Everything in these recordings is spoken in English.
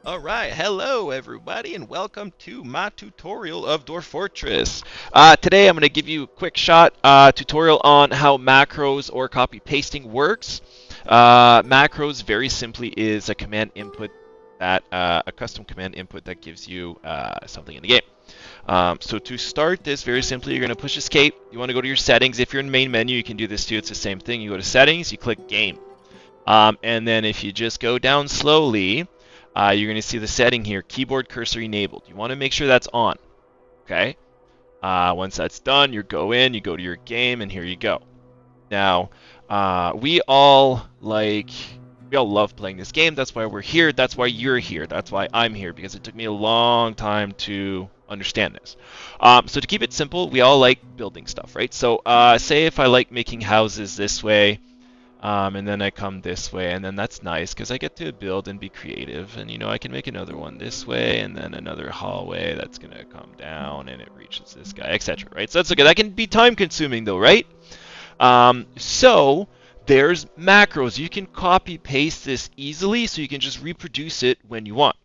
Alright, hello everybody and welcome to my tutorial of Dwarf Fortress. Today I'm going to give you a quick shot tutorial on how macros or copy pasting works. Macros very simply is a command input that a custom command input that gives you something in the game. So to start this very simply, you're going to push escape. You want to go to your settings. If you're in the main menu, you can do this too. It's the same thing. You go to settings, you click game. And then if you just go down slowly, you're going to see the setting here, keyboard cursor enabled. You want to make sure that's on, okay? Once that's done, you go in, you go to your game, and here you go. Now, we all love playing this game. That's why we're here. That's why you're here. That's why I'm here, because it took me a long time to understand this. So to keep it simple, we all like building stuff, right? So say if I like making houses this way, and then I come this way, and then that's nice because I get to build and be creative. And I can make another one this way, and then another hallway that's gonna come down, and it reaches this guy, etc. Right? So that's okay. That can be time-consuming, though, right? So there's macros. You can copy paste this easily, so you can just reproduce it when you want.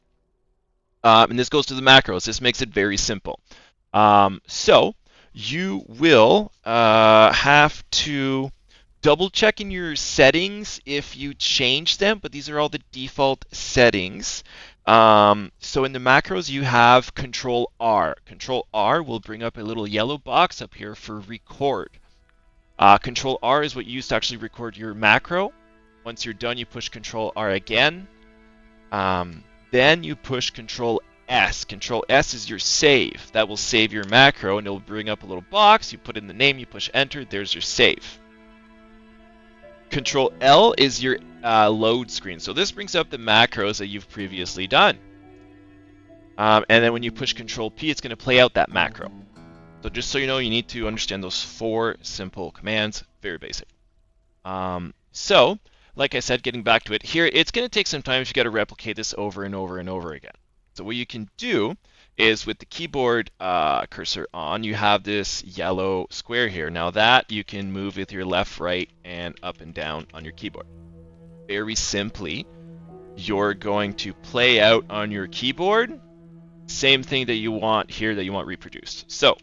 And this goes to the macros. This makes it very simple. So you will have to double check in your settings if you change them, but these are all the default settings. So in the macros, you have Control R. Control R will bring up a little yellow box up here for record. Control R is what you use to actually record your macro. Once you're done, you push Control R again. Then you push Control S. Control S is your save. That will save your macro, and it'll bring up a little box. You put in the name, you push Enter, there's your save. Control L is your load screen. So this brings up the macros that you've previously done. And then when you push Control P, it's going to play out that macro. So just so you know, you need to understand those 4 simple commands. Very basic. So, like I said, getting back to it here, it's going to take some time if you got to replicate this over and over and over again. So what you can do is with the keyboard cursor on, you have this yellow square here. Now that you can move with your left, right, and up and down on your keyboard. Very simply, you're going to play out on your keyboard, same thing that you want here that you want reproduced. So,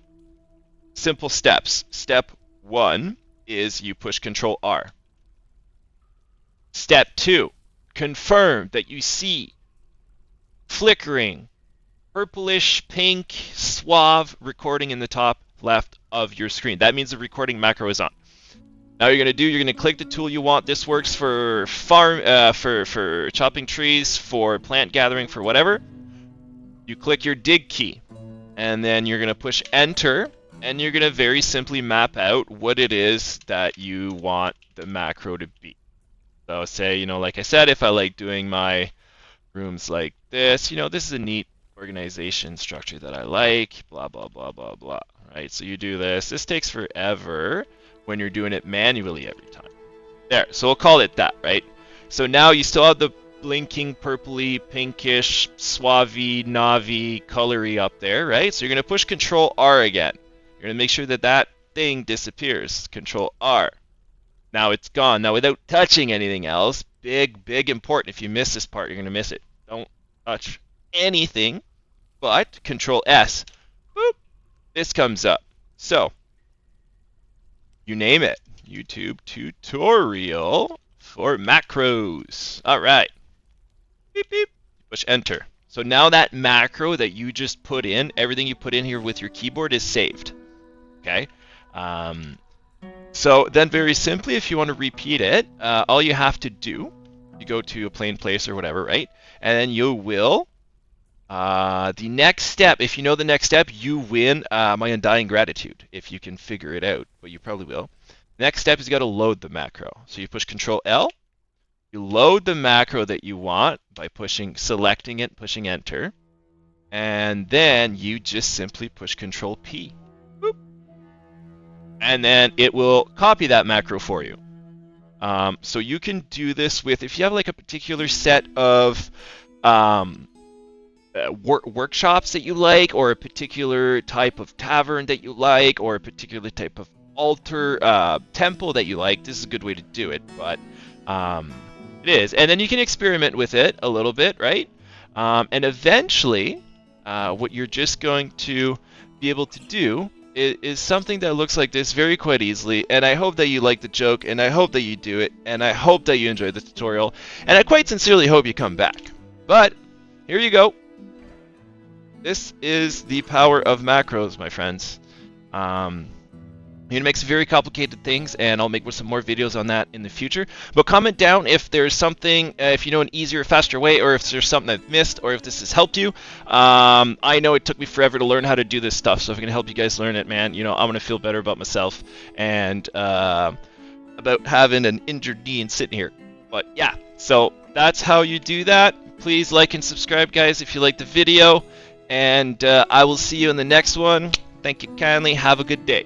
simple steps. Step 1 is you push Control R. Step 2, confirm that you see flickering purplish pink suave recording in the top left of your screen. That means the recording macro is on. Now you're going to click the tool you want. This works for for chopping trees, for plant gathering, for whatever. You click your dig key, and then you're going to push enter, and you're going to very simply map out what it is that you want the macro to be. So say, like I said, if I like doing my rooms like this, this is a neat organization structure that I like, blah, blah, blah, blah, blah, right? So you do this. This takes forever when you're doing it manually every time. There, so we'll call it that, right? So now you still have the blinking purpley, pinkish, suave, navy, colory up there, right? So you're going to push Control R again. You're going to make sure that that thing disappears. Control R. Now it's gone. Now without touching anything else, big important. If you miss this part, you're going to miss it. Don't touch anything, but Control S. Boop. This comes up. So you name it. YouTube tutorial for macros. All right. Beep, beep. Push enter. So now that macro that you just put in, everything you put in here with your keyboard is saved. Okay. So then very simply, if you want to repeat it, all you have to do, you go to a plain place or whatever, right? And then you will, the next step, if you know the next step, you win my undying gratitude, if you can figure it out, but you probably will. Next step is you got to load the macro. So you push Control L, you load the macro that you want by selecting it, pushing enter, and then you just simply push Control P. Boop. And then it will copy that macro for you. So you can do this with, if you have like a particular set of workshops that you like, or a particular type of tavern that you like, or a particular type of altar temple that you like, this is a good way to do it. But it is. And then you can experiment with it a little bit, right? And eventually, what you're just going to be able to do is something that looks like this very quite easily. And I hope that you like the joke, and I hope that you do it, and I hope that you enjoy the tutorial, and I quite sincerely hope you come back. But here you go. This is the power of macros, my friends. You can make some very complicated things, and I'll make some more videos on that in the future. But comment down if there's something, if you know an easier, faster way, or if there's something I've missed, or if this has helped you. I know it took me forever to learn how to do this stuff, so if I can help you guys learn it, man, you know, I'm gonna feel better about myself and about having an injured knee and sitting here. But yeah, so that's how you do that. Please like and subscribe, guys, if you like the video, and I will see you in the next one. Thank you kindly. Have a good day.